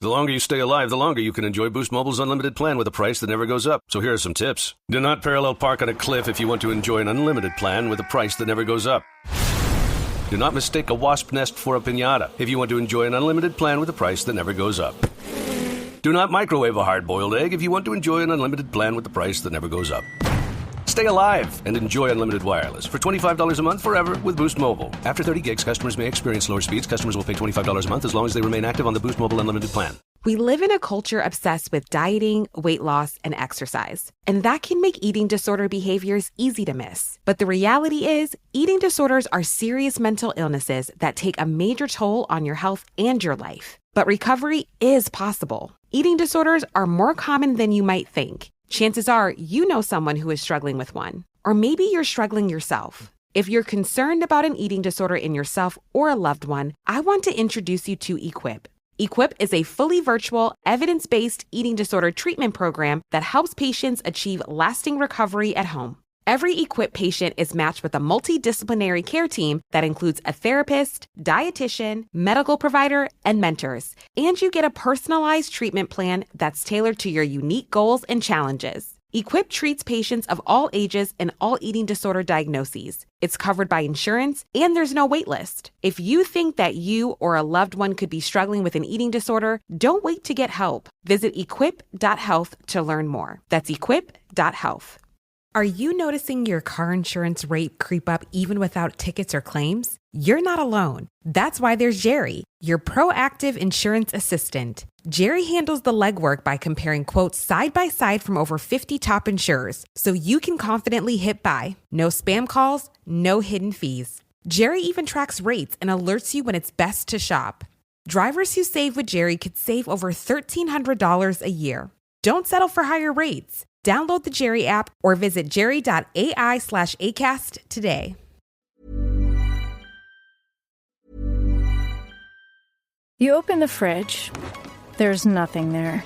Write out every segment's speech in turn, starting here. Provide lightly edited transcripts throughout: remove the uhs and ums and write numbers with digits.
The longer you stay alive, the longer you can enjoy Boost Mobile's unlimited plan with a price that never goes up. So here are some tips. Do not parallel park on a cliff if you want to enjoy an unlimited plan with a price that never goes up. Do not mistake a wasp nest for a piñata if you want to enjoy an unlimited plan with a price that never goes up. Do not microwave a hard-boiled egg if you want to enjoy an unlimited plan with the price that never goes up. Stay alive and enjoy unlimited wireless for $25 a month forever with Boost Mobile. After 30 gigs, customers may experience lower speeds. Customers will pay $25 a month as long as they remain active on the Boost Mobile Unlimited plan. We live in a culture obsessed with dieting, weight loss, and exercise. And that can make eating disorder behaviors easy to miss. But the reality is, eating disorders are serious mental illnesses that take a major toll on your health and your life. But recovery is possible. Eating disorders are more common than you might think. Chances are you know someone who is struggling with one. Or maybe you're struggling yourself. If you're concerned about an eating disorder in yourself or a loved one, I want to introduce you to Equip. Equip is a fully virtual, evidence-based eating disorder treatment program that helps patients achieve lasting recovery at home. Every Equip patient is matched with a multidisciplinary care team that includes a therapist, dietitian, medical provider, and mentors. And you get a personalized treatment plan that's tailored to your unique goals and challenges. Equip treats patients of all ages and all eating disorder diagnoses. It's covered by insurance, and there's no wait list. If you think that you or a loved one could be struggling with an eating disorder, don't wait to get help. Visit equip.health to learn more. That's equip.health. Are you noticing your car insurance rate creep up even without tickets or claims? You're not alone. That's why there's Jerry, your proactive insurance assistant. Jerry handles the legwork by comparing quotes side by side from over 50 top insurers, so you can confidently hit buy. No spam calls, no hidden fees. Jerry even tracks rates and alerts you when it's best to shop. Drivers who save with Jerry could save over $1,300 a year. Don't settle for higher rates. Download the Jerry app or visit jerry.ai/ACAST today. You open the fridge, there's nothing there.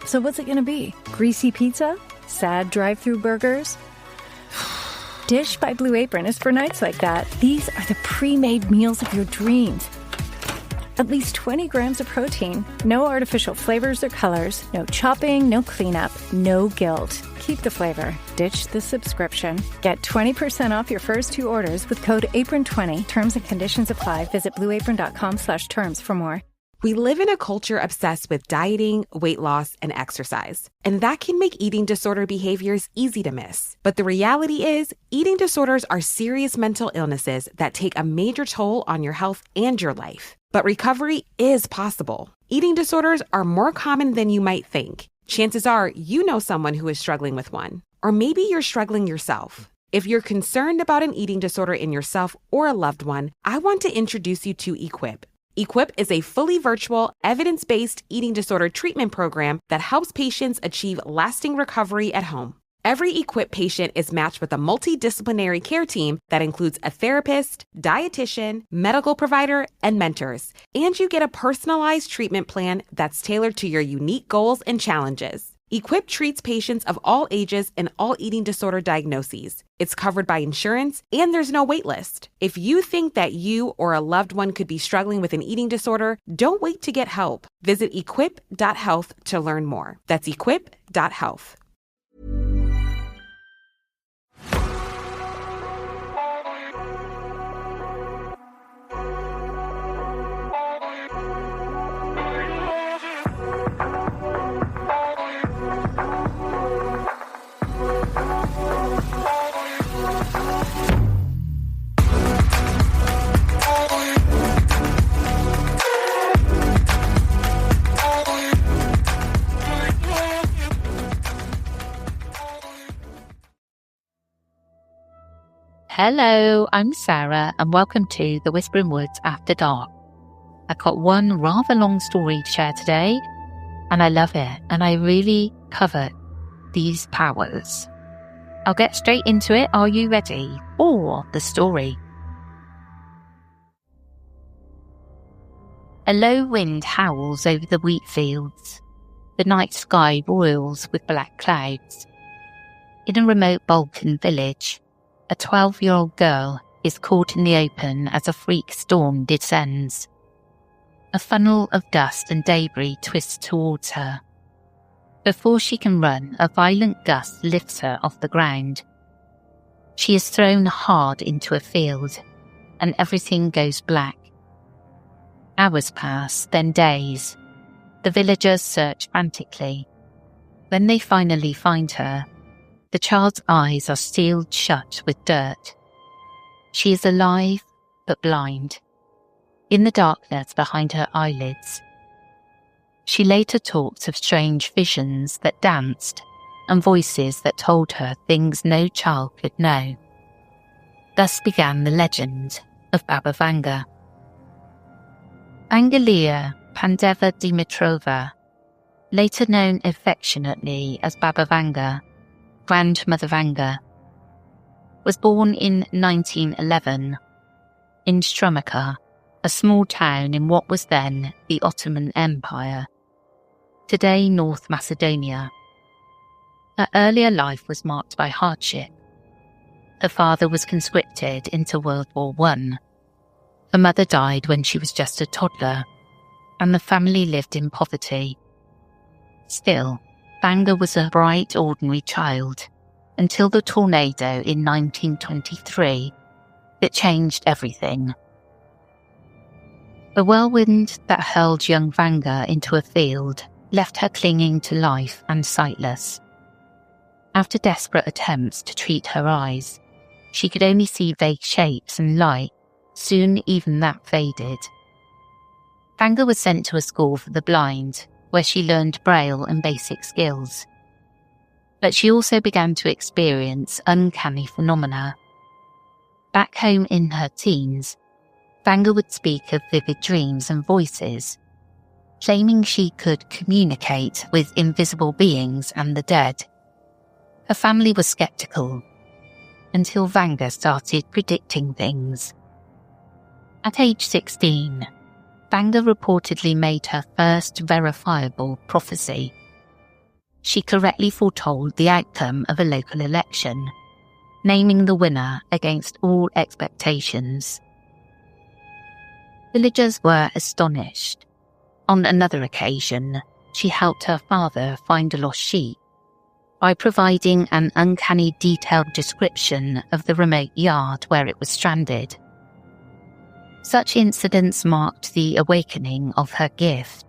So what's it gonna be? Greasy pizza? Sad drive-thru burgers? Dish by Blue Apron is for nights like that. These are the pre-made meals of your dreams. At least 20 grams of protein, no artificial flavors or colors, no chopping, no cleanup, no guilt. Keep the flavor. Ditch the subscription. Get 20% off your first 2 orders with code APRON20. Terms and conditions apply. Visit blueapron.com/terms for more. We live in a culture obsessed with dieting, weight loss, and exercise. And that can make eating disorder behaviors easy to miss. But the reality is, eating disorders are serious mental illnesses that take a major toll on your health and your life. But recovery is possible. Eating disorders are more common than you might think. Chances are you know someone who is struggling with one. Or maybe you're struggling yourself. If you're concerned about an eating disorder in yourself or a loved one, I want to introduce you to Equip. Equip is a fully virtual, evidence-based eating disorder treatment program that helps patients achieve lasting recovery at home. Every Equip patient is matched with a multidisciplinary care team that includes a therapist, dietitian, medical provider, and mentors. And you get a personalized treatment plan that's tailored to your unique goals and challenges. Equip treats patients of all ages and all eating disorder diagnoses. It's covered by insurance, and there's no wait list. If you think that you or a loved one could be struggling with an eating disorder, don't wait to get help. Visit equip.health to learn more. That's equip.health. Hello, I'm Sarah and welcome to the Whispering Woods After Dark. I've got one rather long story to share today and I love it and I really covet these powers. I'll get straight into it. Are you ready for the story? A low wind howls over the wheat fields. The night sky roils with black clouds. In a remote Balkan village, a 12-year-old girl is caught in the open as a freak storm descends. A funnel of dust and debris twists towards her. Before she can run, a violent gust lifts her off the ground. She is thrown hard into a field, and everything goes black. Hours pass, then days. The villagers search frantically. When they finally find her, the child's eyes are sealed shut with dirt. She is alive, but blind. In the darkness behind her eyelids. She later talks of strange visions that danced and voices that told her things no child could know. Thus began the legend of Baba Vanga. Angelia Pandeva Dimitrova, later known affectionately as Baba Vanga, Grandmother Vanga, was born in 1911 in Strumica, a small town in what was then the Ottoman Empire, today North Macedonia. Her earlier life was marked by hardship. Her father was conscripted into World War I. Her mother died when she was just a toddler, and the family lived in poverty. Still, Vanga was a bright, ordinary child until the tornado in 1923 that changed everything. The whirlwind that hurled young Vanga into a field left her clinging to life and sightless. After desperate attempts to treat her eyes, she could only see vague shapes and light. Soon even that faded. Vanga was sent to a school for the blind, where she learned Braille and basic skills. But she also began to experience uncanny phenomena. Back home in her teens, Vanga would speak of vivid dreams and voices, claiming she could communicate with invisible beings and the dead. Her family was skeptical, until Vanga started predicting things. At age 16, Vanga reportedly made her first verifiable prophecy. She correctly foretold the outcome of a local election, naming the winner against all expectations. Villagers were astonished. On another occasion, she helped her father find a lost sheep by providing an uncanny detailed description of the remote yard where it was stranded. Such incidents marked the awakening of her gift.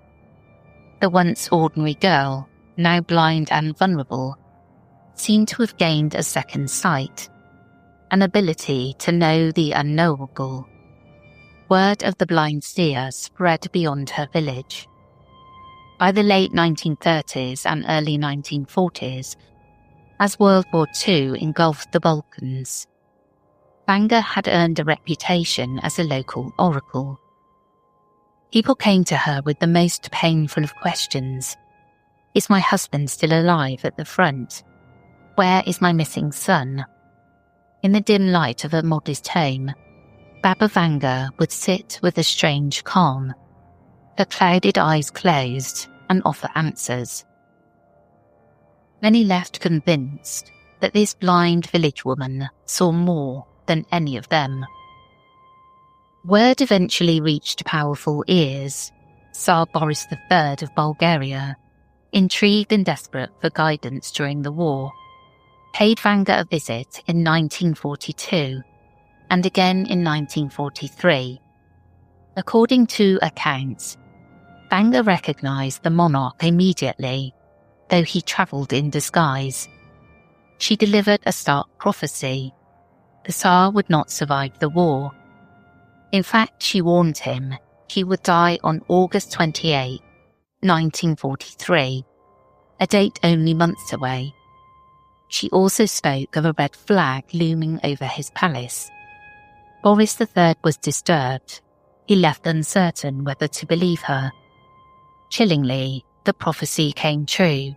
The once ordinary girl, now blind and vulnerable, seemed to have gained a second sight, an ability to know the unknowable. Word of the blind seer spread beyond her village. By the late 1930s and early 1940s, as World War II engulfed the Balkans, Vanga had earned a reputation as a local oracle. People came to her with the most painful of questions. Is my husband still alive at the front? Where is my missing son? In the dim light of her modest home, Baba Vanga would sit with a strange calm, her clouded eyes closed, and offer answers. Many left convinced that this blind village woman saw more than any of them. Word eventually reached powerful ears. Tsar Boris III of Bulgaria, intrigued and desperate for guidance during the war, paid Vanga a visit in 1942 and again in 1943. According to accounts, Vanga recognised the monarch immediately, though he travelled in disguise. She delivered a stark prophecy. The Tsar would not survive the war. In fact, she warned him he would die on August 28, 1943, a date only months away. She also spoke of a red flag looming over his palace. Boris III was disturbed. He left uncertain whether to believe her. Chillingly, the prophecy came true.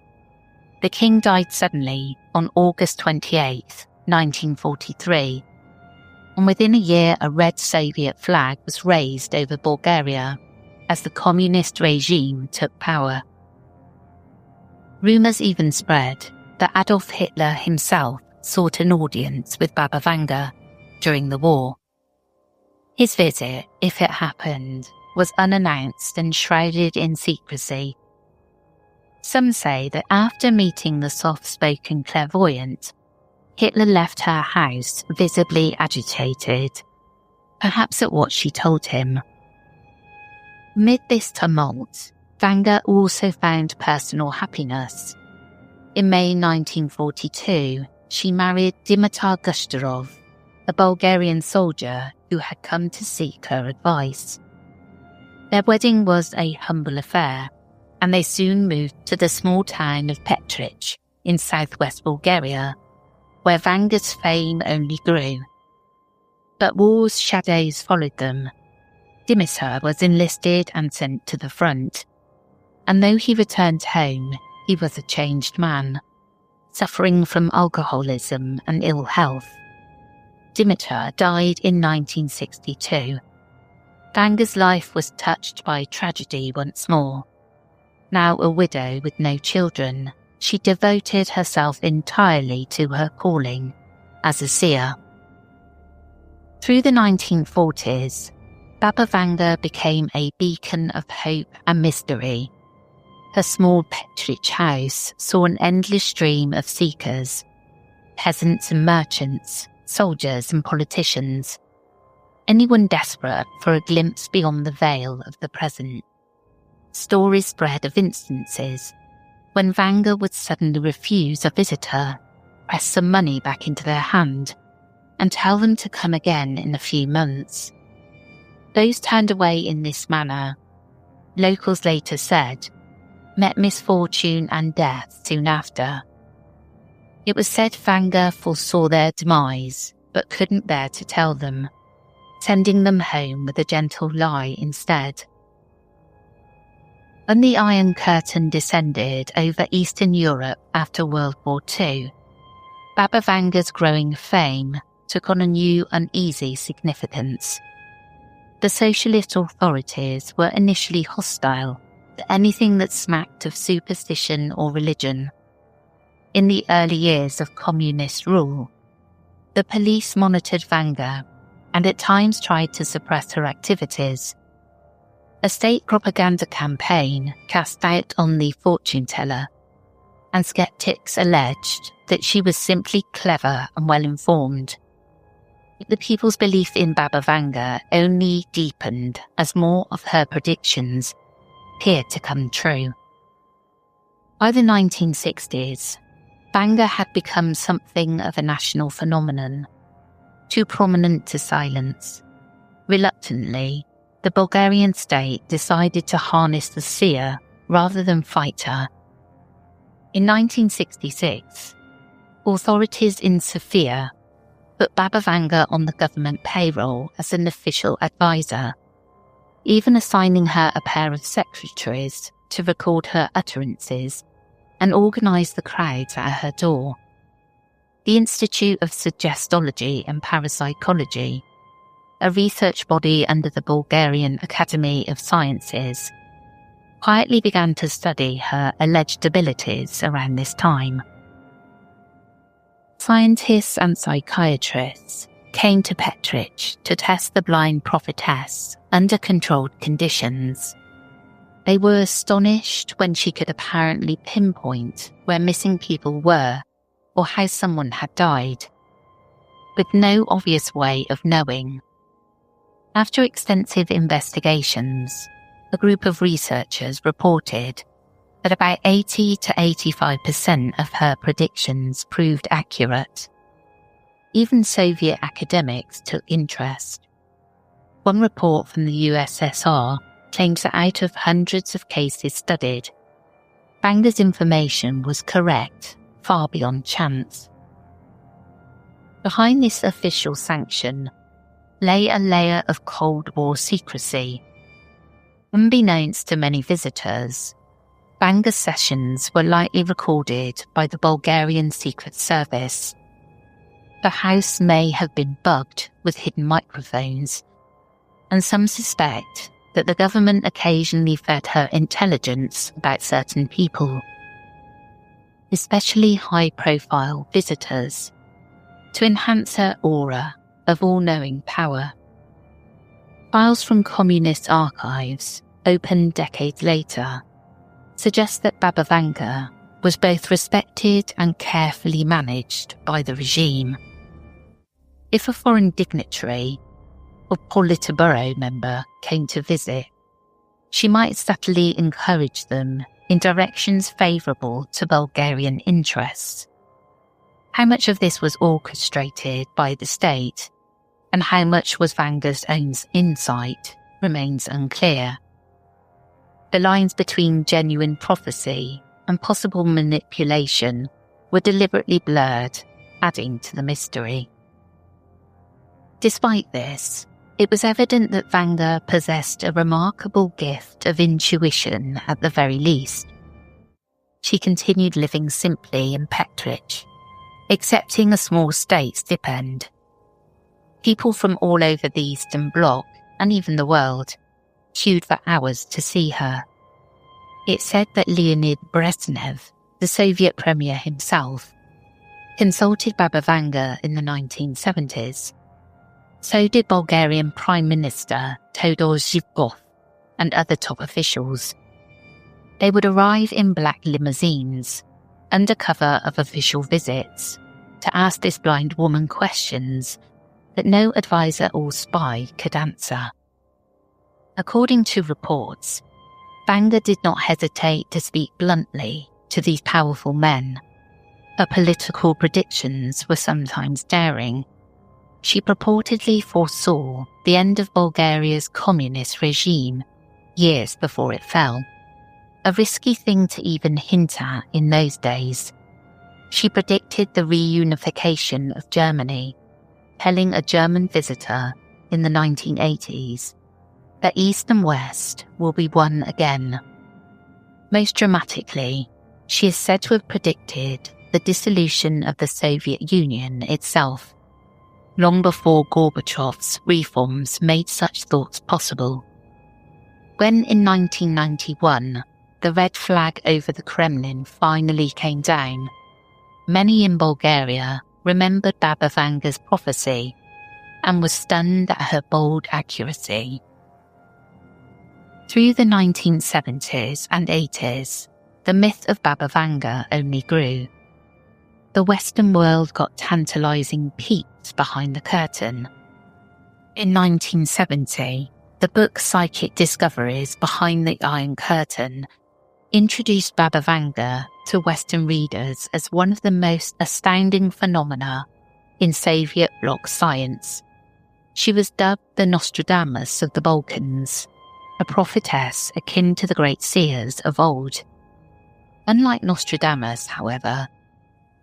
The king died suddenly on August 28, 1943, and within a year a red Soviet flag was raised over Bulgaria as the communist regime took power. Rumours even spread that Adolf Hitler himself sought an audience with Baba Vanga during the war. His visit, if it happened, was unannounced and shrouded in secrecy. Some say that after meeting the soft-spoken clairvoyant, Hitler left her house visibly agitated, perhaps at what she told him. Amid this tumult, Vanga also found personal happiness. In May 1942, she married Dimitar Gushtarov, a Bulgarian soldier who had come to seek her advice. Their wedding was a humble affair, and they soon moved to the small town of Petrich in southwest Bulgaria, where Vanga's fame only grew. But war's shadows followed them. Dimitar was enlisted and sent to the front, and though he returned home, he was a changed man, suffering from alcoholism and ill health. Dimitar died in 1962. Vanga's life was touched by tragedy once more. Now a widow with no children, she devoted herself entirely to her calling as a seer. Through the 1940s, Baba Vanga became a beacon of hope and mystery. Her small Petrich house saw an endless stream of seekers, peasants and merchants, soldiers and politicians, anyone desperate for a glimpse beyond the veil of the present. Stories spread of instances when Vanga would suddenly refuse a visitor, press some money back into their hand, and tell them to come again in a few months. Those turned away in this manner, locals later said, met misfortune and death soon after. It was said Vanga foresaw their demise, but couldn't bear to tell them, sending them home with a gentle lie instead. When the Iron Curtain descended over Eastern Europe after World War II, Baba Vanga's growing fame took on a new uneasy significance. The socialist authorities were initially hostile to anything that smacked of superstition or religion. In the early years of communist rule, the police monitored Vanga and at times tried to suppress her activities. A state propaganda campaign cast doubt on the fortune teller, and skeptics alleged that she was simply clever and well informed. The people's belief in Baba Vanga only deepened as more of her predictions appeared to come true. By the 1960s, Vanga had become something of a national phenomenon, too prominent to silence. Reluctantly, the Bulgarian state decided to harness the seer rather than fight her. In 1966, authorities in Sofia put Baba Vanga on the government payroll as an official advisor, even assigning her a pair of secretaries to record her utterances and organise the crowds at her door. The Institute of Suggestology and Parapsychology, a research body under the Bulgarian Academy of Sciences, quietly began to study her alleged abilities around this time. Scientists and psychiatrists came to Petrich to test the blind prophetess under controlled conditions. They were astonished when she could apparently pinpoint where missing people were or how someone had died, with no obvious way of knowing. After extensive investigations, a group of researchers reported that about 80 to 85% of her predictions proved accurate. Even Soviet academics took interest. One report from the USSR claims that out of hundreds of cases studied, Vanga's information was correct, far beyond chance. Behind this official sanction lay a layer of Cold War secrecy. Unbeknownst to many visitors, Vanga's sessions were lightly recorded by the Bulgarian Secret Service. The house may have been bugged with hidden microphones, and some suspect that the government occasionally fed her intelligence about certain people, especially high-profile visitors, to enhance her aura of all-knowing power. Files from communist archives, opened decades later, suggest that Baba Vanga was both respected and carefully managed by the regime. If a foreign dignitary or Politburo member came to visit, she might subtly encourage them in directions favourable to Bulgarian interests. How much of this was orchestrated by the state and how much was Vanga's own insight remains unclear. The lines between genuine prophecy and possible manipulation were deliberately blurred, adding to the mystery. Despite this, it was evident that Vanga possessed a remarkable gift of intuition at the very least. She continued living simply in Petrich, accepting a small state stipend. People from all over the Eastern Bloc, and even the world, queued for hours to see her. It's said that Leonid Brezhnev, the Soviet premier himself, consulted Baba Vanga in the 1970s. So did Bulgarian Prime Minister Todor Zhivkov and other top officials. They would arrive in black limousines, under cover of official visits, to ask this blind woman questions that no advisor or spy could answer. According to reports, Vanga did not hesitate to speak bluntly to these powerful men. Her political predictions were sometimes daring. She purportedly foresaw the end of Bulgaria's communist regime years before it fell. A risky thing to even hint at in those days. She predicted the reunification of Germany, telling a German visitor in the 1980s that East and West will be one again. Most dramatically, she is said to have predicted the dissolution of the Soviet Union itself, long before Gorbachev's reforms made such thoughts possible. When in 1991, the red flag over the Kremlin finally came down, many in Bulgaria remembered Baba Vanga's prophecy and were stunned at her bold accuracy. Through the 1970s and 80s, the myth of Baba Vanga only grew. The Western world got tantalising peeks behind the curtain. In 1970, the book Psychic Discoveries Behind the Iron Curtain introduced Baba Vanga to Western readers as one of the most astounding phenomena in Soviet bloc science. She was dubbed the Nostradamus of the Balkans, a prophetess akin to the great seers of old. Unlike Nostradamus, however,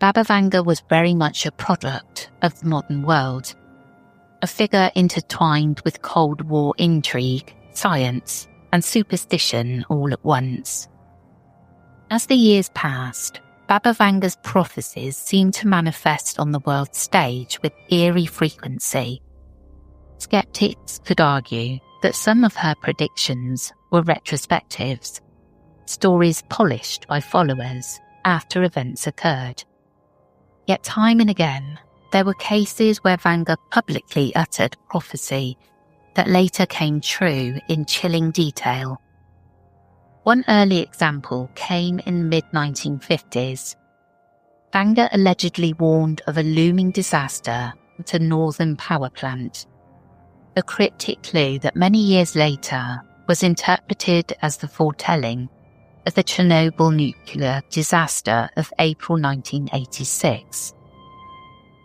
Baba Vanga was very much a product of the modern world, a figure intertwined with Cold War intrigue, science, and superstition all at once. As the years passed, Baba Vanga's prophecies seemed to manifest on the world stage with eerie frequency. Skeptics could argue that some of her predictions were retrospectives, stories polished by followers after events occurred. Yet time and again, there were cases where Vanga publicly uttered prophecy that later came true in chilling detail. One early example came in the mid-1950s. Vanga allegedly warned of a looming disaster at a northern power plant, a cryptic clue that many years later was interpreted as the foretelling of the Chernobyl nuclear disaster of April 1986.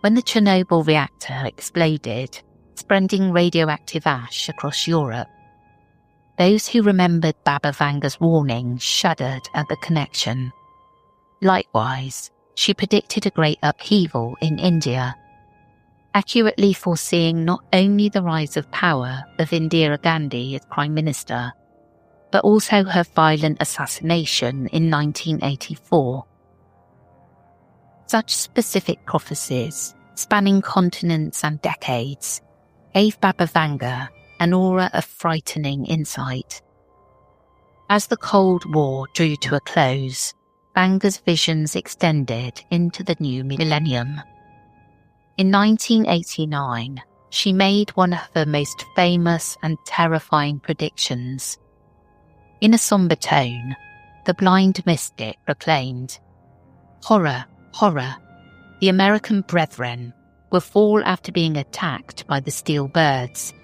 When the Chernobyl reactor exploded, spreading radioactive ash across Europe, those who remembered Baba Vanga's warning shuddered at the connection. Likewise, she predicted a great upheaval in India, accurately foreseeing not only the rise of power of Indira Gandhi as Prime Minister, but also her violent assassination in 1984. Such specific prophecies, spanning continents and decades, gave Baba Vanga an aura of frightening insight. As the Cold War drew to a close, Vanga's visions extended into the new millennium. In 1989, she made one of her most famous and terrifying predictions. In a somber tone, the blind mystic proclaimed, "Horror, horror, the American brethren will fall after being attacked by the steel birds.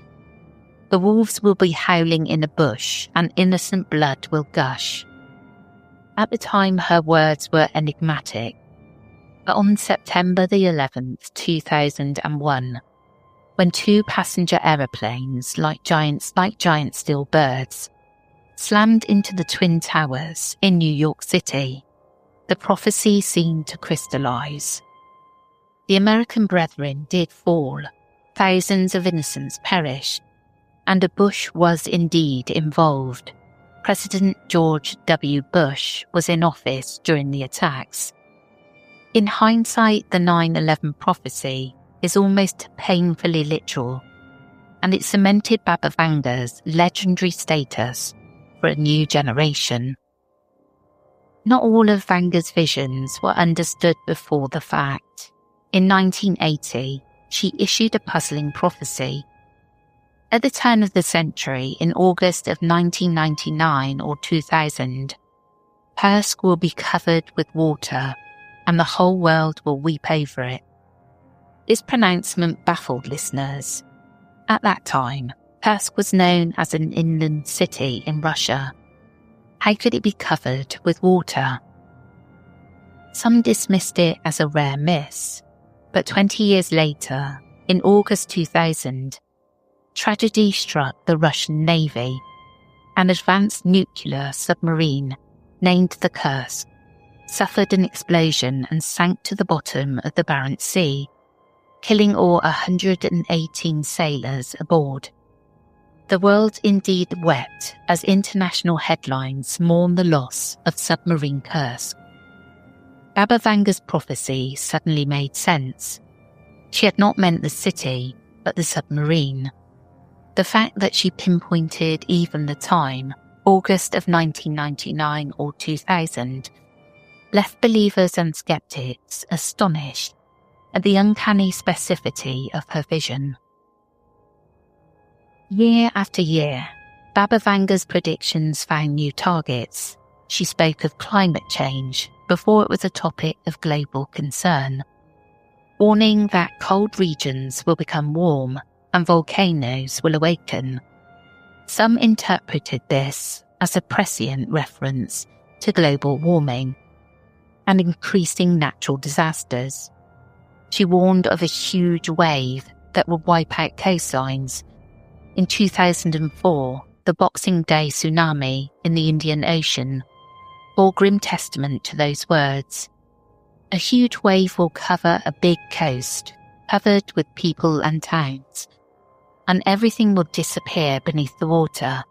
The wolves will be howling in a bush and innocent blood will gush." At the time, her words were enigmatic, but on September the 11th, 2001, when two passenger aeroplanes, like giant steel birds, slammed into the Twin Towers in New York City, the prophecy seemed to crystallize. The American brethren did fall, thousands of innocents perished, and a Bush was indeed involved. President George W. Bush was in office during the attacks. In hindsight, the 9/11 prophecy is almost painfully literal, and it cemented Baba Vanga's legendary status for a new generation. Not all of Vanga's visions were understood before the fact. In 1980, she issued a puzzling prophecy. At the turn of the century, in August of 1999 or 2000, Persk will be covered with water and the whole world will weep over it. This pronouncement baffled listeners. At that time, Persk was known as an inland city in Russia. How could it be covered with water? Some dismissed it as a rare miss, but 20 years later, in August 2000, tragedy struck the Russian Navy. An advanced nuclear submarine, named the Kursk, suffered an explosion and sank to the bottom of the Barents Sea, killing all 118 sailors aboard. The world indeed wept as international headlines mourned the loss of submarine Kursk. Baba Vanga's prophecy suddenly made sense. She had not meant the city, but the submarine. The fact that she pinpointed even the time, August of 1999 or 2000, left believers and skeptics astonished at the uncanny specificity of her vision. Year after year, Baba Vanga's predictions found new targets. She spoke of climate change before it was a topic of global concern, warning that cold regions will become warm and volcanoes will awaken. Some interpreted this as a prescient reference to global warming and increasing natural disasters. She warned of a huge wave that would wipe out coastlines. In 2004, the Boxing Day tsunami in the Indian Ocean bore grim testament to those words. A huge wave will cover a big coast, covered with people and towns, and everything will disappear beneath the water.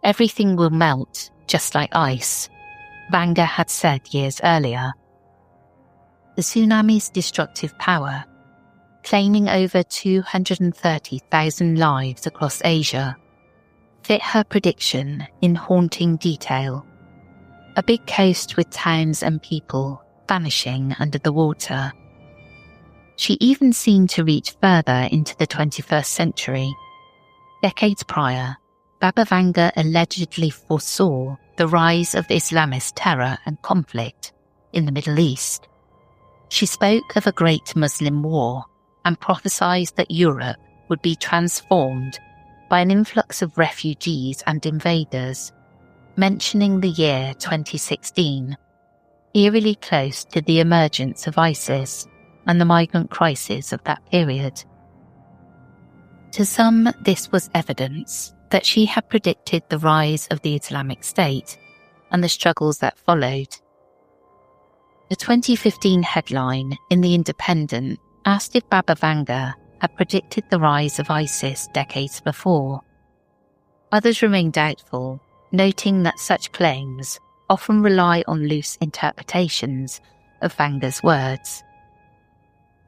Everything will melt, just like ice, Vanga had said years earlier. The tsunami's destructive power, claiming over 230,000 lives across Asia, fit her prediction in haunting detail. A big coast with towns and people vanishing under the water. She even seemed to reach further into the 21st century. Decades prior, Baba Vanga allegedly foresaw the rise of Islamist terror and conflict in the Middle East. She spoke of a great Muslim war and prophesied that Europe would be transformed by an influx of refugees and invaders, mentioning the year 2016, eerily close to the emergence of ISIS and the migrant crisis of that period. To some, this was evidence that she had predicted the rise of the Islamic State and the struggles that followed. The 2015 headline in The Independent asked if Baba Vanga had predicted the rise of ISIS decades before. Others remain doubtful, noting that such claims often rely on loose interpretations of Vanga's words.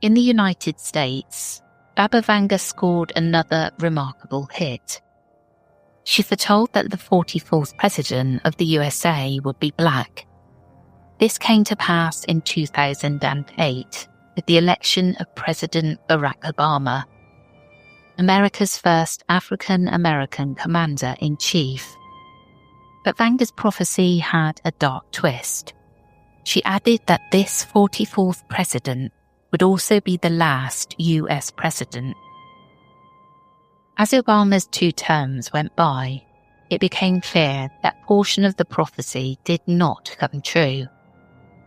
In the United States, Baba Vanga scored another remarkable hit. She foretold that the 44th president of the USA would be black. This came to pass in 2008 with the election of President Barack Obama. America's first African-American commander-in-chief. But Vanga's prophecy had a dark twist. She added that this 44th president would also be the last US president. As Obama's 2 terms went by, it became clear that portion of the prophecy did not come true.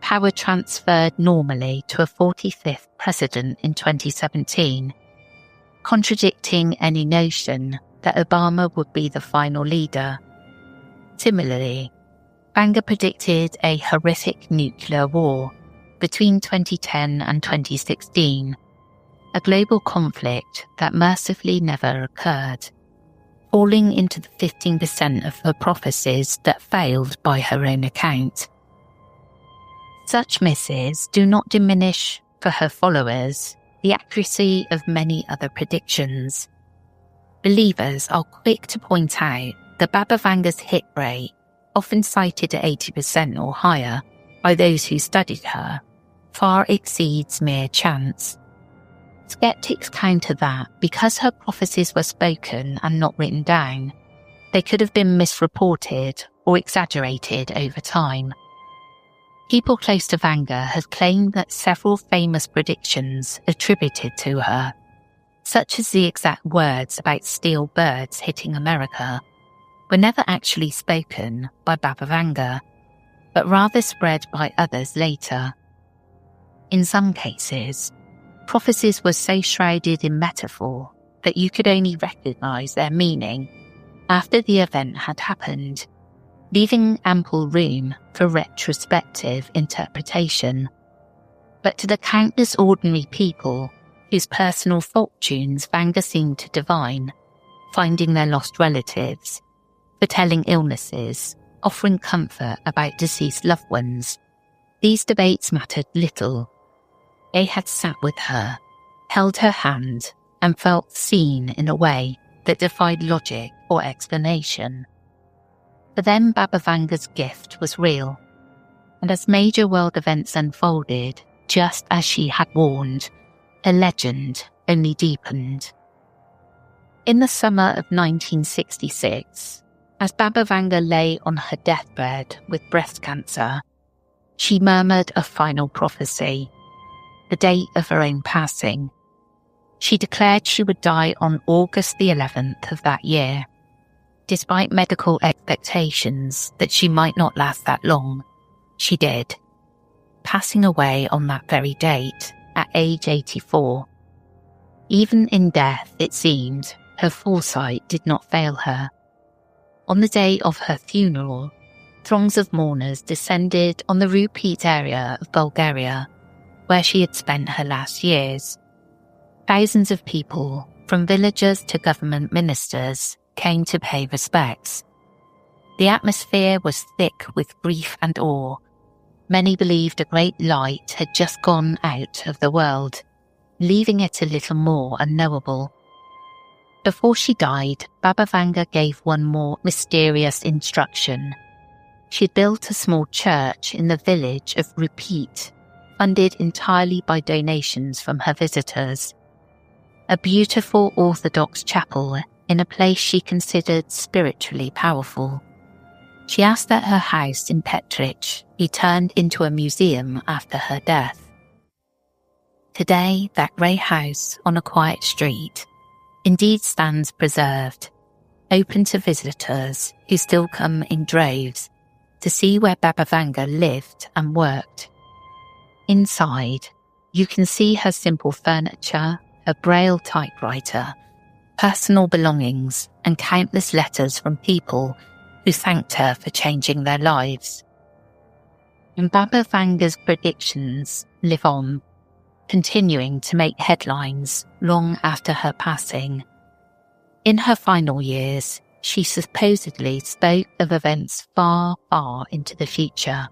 Power transferred normally to a 45th president in 2017, contradicting any notion that Obama would be the final leader. Similarly, Vanga predicted a horrific nuclear war between 2010 and 2016, a global conflict that mercifully never occurred, falling into the 15% of her prophecies that failed by her own account. Such misses do not diminish, for her followers, the accuracy of many other predictions. Believers are quick to point out that Baba Vanga's hit rate, often cited at 80% or higher by those who studied her, far exceeds mere chance. Skeptics counter that because her prophecies were spoken and not written down, they could have been misreported or exaggerated over time. People close to Vanga have claimed that several famous predictions attributed to her, such as the exact words about steel birds hitting America, were never actually spoken by Baba Vanga, but rather spread by others later. In some cases, prophecies were so shrouded in metaphor that you could only recognise their meaning after the event had happened, leaving ample room for retrospective interpretation. But to the countless ordinary people whose personal fortunes Vanga seemed to divine, finding their lost relatives, foretelling illnesses, offering comfort about deceased loved ones, these debates mattered little. They had sat with her, held her hand, and felt seen in a way that defied logic or explanation. For them, Baba Vanga's gift was real, and as major world events unfolded, just as she had warned, her legend only deepened. In the summer of 1966, as Baba Vanga lay on her deathbed with breast cancer, she murmured a final prophecy, the date of her own passing. She declared she would die on August the 11th of that year. Despite medical expectations that she might not last that long, she did, passing away on that very date at age 84. Even in death, it seemed, her foresight did not fail her. On the day of her funeral, throngs of mourners descended on the Rupit area of Bulgaria, where she had spent her last years. Thousands of people, from villagers to government ministers, came to pay respects. The atmosphere was thick with grief and awe. Many believed a great light had just gone out of the world, leaving it a little more unknowable. Before she died, Baba Vanga gave one more mysterious instruction. She had built a small church in the village of Rupit, funded entirely by donations from her visitors. A beautiful Orthodox chapel in a place she considered spiritually powerful. She asked that her house in Petrich be turned into a museum after her death. Today, that grey house on a quiet street indeed stands preserved, open to visitors who still come in droves to see where Baba Vanga lived and worked. Inside, you can see her simple furniture, a braille typewriter, personal belongings, and countless letters from people who thanked her for changing their lives. And Baba Vanga's predictions live on, continuing to make headlines long after her passing. In her final years, she supposedly spoke of events far, far into the future,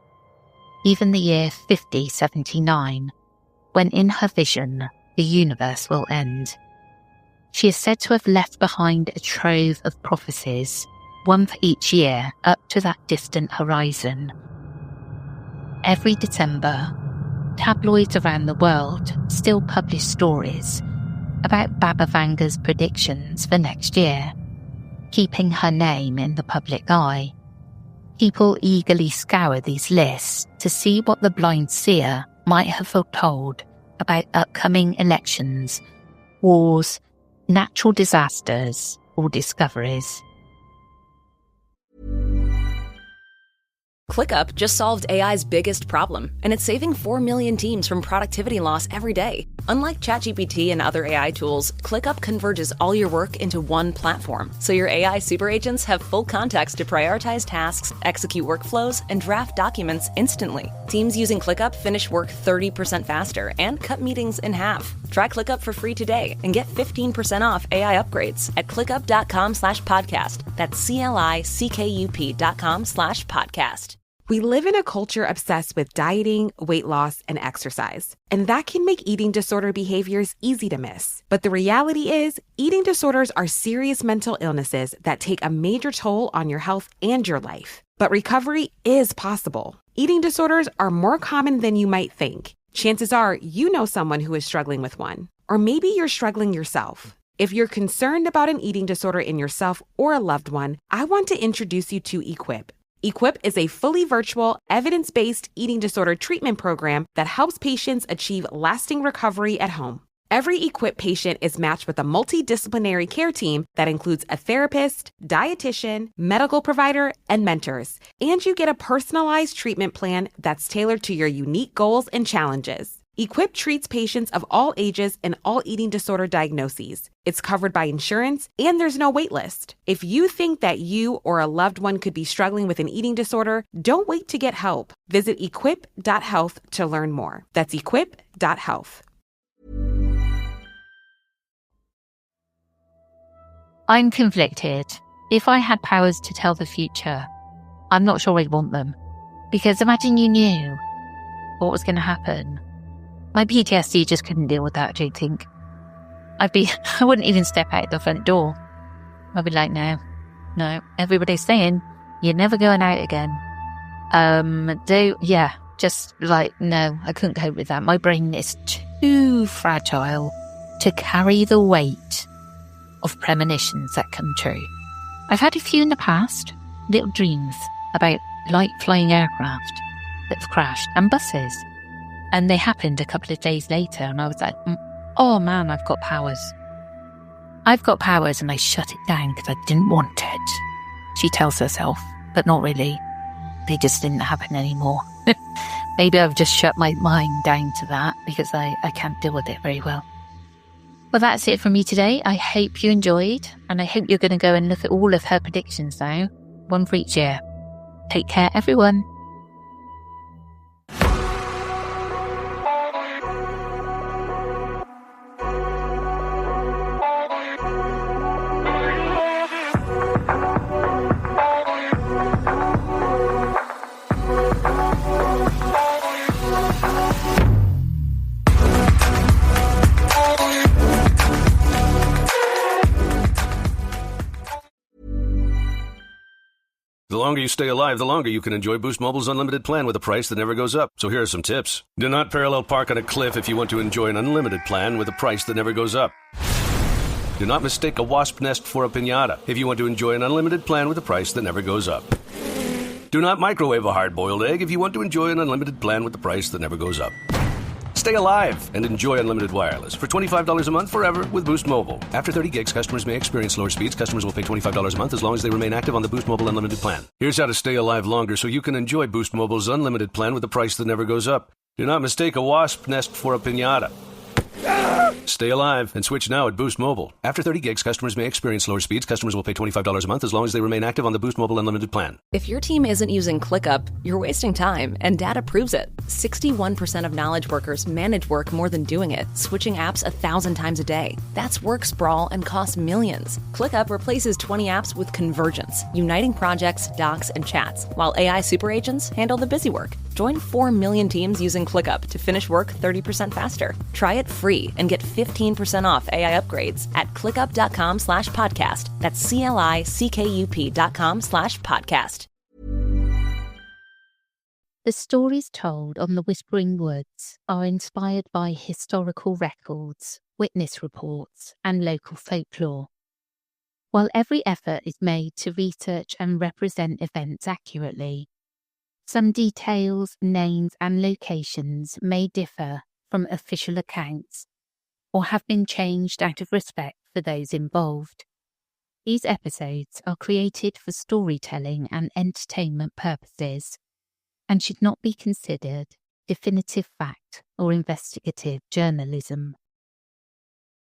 even the year 5079, when in her vision, the universe will end. She is said to have left behind a trove of prophecies, one for each year up to that distant horizon. Every December, tabloids around the world still publish stories, about Baba Vanga's predictions for next year, keeping her name in the public eye. People eagerly scour these lists to see what the blind seer might have foretold about upcoming elections, wars, natural disasters, or discoveries. ClickUp just solved AI's biggest problem, and it's saving 4 million teams from productivity loss every day. Unlike ChatGPT and other AI tools, ClickUp converges all your work into one platform, so your AI super agents have full context to prioritize tasks, execute workflows, and draft documents instantly. Teams using ClickUp finish work 30% faster and cut meetings in half. Try ClickUp for free today and get 15% off AI upgrades at clickup.com/podcast. That's CLICKUP.com/podcast. We live in a culture obsessed with dieting, weight loss, and exercise. And that can make eating disorder behaviors easy to miss. But the reality is, eating disorders are serious mental illnesses that take a major toll on your health and your life. But recovery is possible. Eating disorders are more common than you might think. Chances are you know someone who is struggling with one. Or maybe you're struggling yourself. If you're concerned about an eating disorder in yourself or a loved one, I want to introduce you to Equip. Equip is a fully virtual, evidence-based eating disorder treatment program that helps patients achieve lasting recovery at home. Every Equip patient is matched with a multidisciplinary care team that includes a therapist, dietitian, medical provider, and mentors. And you get a personalized treatment plan that's tailored to your unique goals and challenges. Equip treats patients of all ages and all eating disorder diagnoses. It's covered by insurance, and there's no wait list. If you think that you or a loved one could be struggling with an eating disorder, don't wait to get help. Visit equip.health to learn more. That's equip.health. I'm conflicted. If I had powers to tell the future, I'm not sure I'd want them. Because imagine you knew what was going to happen. My PTSD just couldn't deal with that, I don't think. I wouldn't even step out the front door. I'd be like, no, everybody's saying you're never going out again. Just like, no, I couldn't cope with that. My brain is too fragile to carry the weight of premonitions that come true. I've had a few in the past, little dreams about light flying aircraft that have crashed and buses. And they happened a couple of days later, and I was like, oh man, I've got powers. I've got powers, and I shut it down because I didn't want it. She tells herself, but not really. They just didn't happen anymore. Maybe I've just shut my mind down to that because I can't deal with it very well. Well, that's it from me today. I hope you enjoyed, and I hope you're going to go and look at all of her predictions now, one for each year. Take care, everyone. The longer you stay alive, the longer you can enjoy Boost Mobile's unlimited plan with a price that never goes up. So here are some tips. Do not parallel park on a cliff if you want to enjoy an unlimited plan with a price that never goes up. Do not mistake a wasp nest for a piñata if you want to enjoy an unlimited plan with a price that never goes up. Do not microwave a hard-boiled egg if you want to enjoy an unlimited plan with the price that never goes up. Stay alive and enjoy unlimited wireless for $25 a month forever with Boost Mobile. After 30 gigs, customers may experience slower speeds. Customers will pay $25 a month as long as they remain active on the Boost Mobile Unlimited plan. Here's how to stay alive longer so you can enjoy Boost Mobile's unlimited plan with a price that never goes up. Do not mistake a wasp nest for a piñata. Stay alive and switch now at Boost Mobile. After 30 gigs, customers may experience slower speeds. Customers will pay $25 a month as long as they remain active on the Boost Mobile Unlimited plan. If your team isn't using ClickUp, you're wasting time, and data proves it. 61% of knowledge workers manage work more than doing it, switching apps 1,000 times a day. That's work sprawl and costs millions. ClickUp replaces 20 apps with Convergence, uniting projects, docs, and chats, while AI super agents handle the busy work. Join 4 million teams using ClickUp to finish work 30% faster. Try it free and get 15% off AI upgrades at clickup.com/podcast. That's CLICKUP.com/podcast. The stories told on the Whispering Woods are inspired by historical records, witness reports, and local folklore. While every effort is made to research and represent events accurately, some details, names, and locations may differ from official accounts or have been changed out of respect for those involved. These episodes are created for storytelling and entertainment purposes and should not be considered definitive fact or investigative journalism.